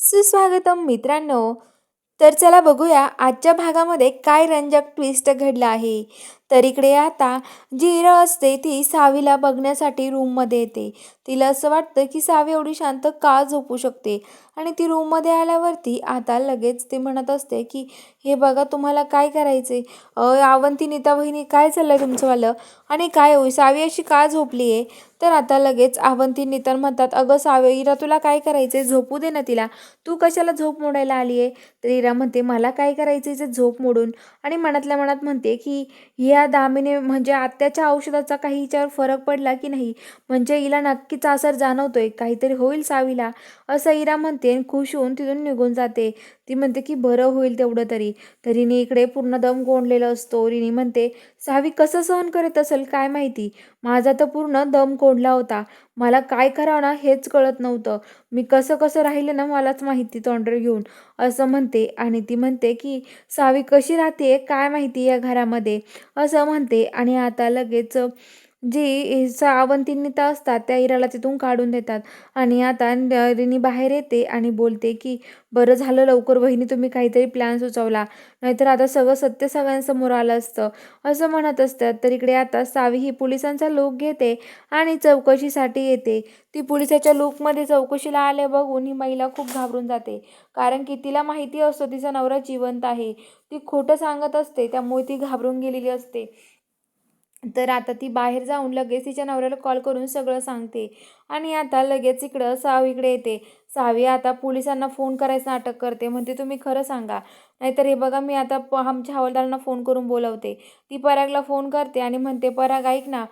सुस्वागतम मित्रांनो. तर चला बघूया आजच्या भागामध्ये काय रंजक ट्विस्ट घडला आहे. तर इकडे आता जी इरा असते ती सावीला बघण्यासाठी रूममध्ये येते. तिला असं वाटतं की सावी एवढी शांत का झोपू शकते आणि ती रूममध्ये आल्यावरती आता लगेच ती म्हणत असते की हे बघा तुम्हाला काय करायचे, अवंती नीता वहिनी काय चाललंय तुमचंवालं आणि काय होई सावी अशी का झोपली आहे. तर आता लगेच अवंती नीता म्हणतात अगं सावी इरा तुला काय करायचे झोपू दे ना तिला, तू कशाला झोप मोडायला आली आहे. तर इरा म्हणते मला काय करायचं हिचं झोप मोडून आणि मनातल्या मनात म्हणते की या दामिनी म्हणजे आत्याच्या औषधाचा काही हिच्यावर फरक पडला की नाही, म्हणजे हिला नक्कीच असर जाणवतोय काहीतरी होईल सावीला, असं इरा म्हणते आणि खुश होऊन तिथून निघून जाते. ती म्हणते की बरं होईल तेवढं तरी. तर रिनी इकडे पूर्ण दम कोंडलेला असतो. रिनी म्हणते सावी कसं सहन करत असेल काय माहिती, माझा तर पूर्ण दम कोंडला होता, मला काय करावं ना हेच कळत नव्हतं, मी कसं कसं राहिले ना मलाच माहिती तोंडर घेऊन, असं म्हणते. आणि ती म्हणते की सावी कशी राहते काय माहिती या घरामध्ये, असं म्हणते. आणि आता लगेच जी अवंतीनीता असतात त्या इराला तिथून काढून देतात. आणि आता रिनी बाहेर येते आणि बोलते की बरं झालं लवकर वहिनी तुम्ही काहीतरी प्लॅन सुचवला, नाहीतर आता सगळं सत्य सगळ्यांसमोर आलं असतं, असं म्हणत असतात. तर इकडे आता सावी ही पोलिसांचा लूक घेते आणि चौकशीसाठी येते. ती पोलिसाच्या लूकमध्ये चौकशीला आले बघून ही महिला खूप घाबरून जाते, कारण की तिला माहिती असतो तिचा नवरा जिवंत आहे. ती खोटं सांगत असते त्यामुळे ती घाबरून गेलेली असते. तर आता ती बाहेर जाऊन लगेच तिच्या नवऱ्याला कॉल करून सगळं सांगते. आणि आता लगेच इकडं सावीकडे येते. सावी आता पोलिसांना फोन करायचं नाटक करते, म्हणते तुम्ही खरं सांगा, नाहीतर हे बघा मी आता आमच्या हवालदारांना फोन करून बोलवते. ती परागला फोन करते आणि म्हणते पराग ऐक ना.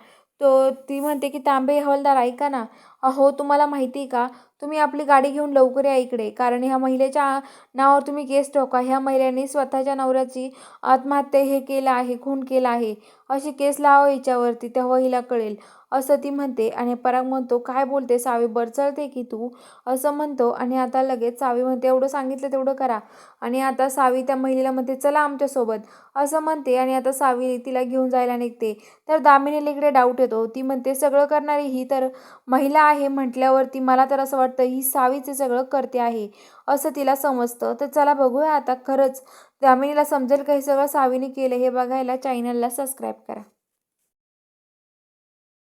ती म्हणते की तांबे हवालदार ऐका ना, अहो तुम्हाला माहिती आहे का, तुम्ही आपली गाडी घेऊन लवकर या इकडे, कारण ह्या महिलेच्या नावावर तुम्ही केस ठोका, ह्या महिलेने स्वतःच्या नवऱ्याची आत्महत्या हे केलं आहे, खून केला आहे, अशी केस लावा हिच्यावरती तेव्हा हिला कळेल, असं ती म्हणते. आणि पराग म्हणतो काय बोलते सावी बरचळते की तू, असं म्हणतो. आणि आता लगेच सावी म्हणते एवढं सांगितलं तेवढं करा. आणि आता सावी त्या महिलेला म्हणते चला आमच्यासोबत, असं म्हणते. आणि आता सावी तिला घेऊन जायला निघते. तर दामिनीला इकडे डाऊट येतो. ती म्हणते सगळं करणारी ही तर महिला आहे म्हटल्यावरती मला तर असं वाटतं ही सावीचे सगळं करते आहे, असं तिला समजतं. तर चला बघूया आता खरंच दामिनीला समजेल का हे सगळं सावीने केलं, हे बघायला चॅनलला सबस्क्राईब करा.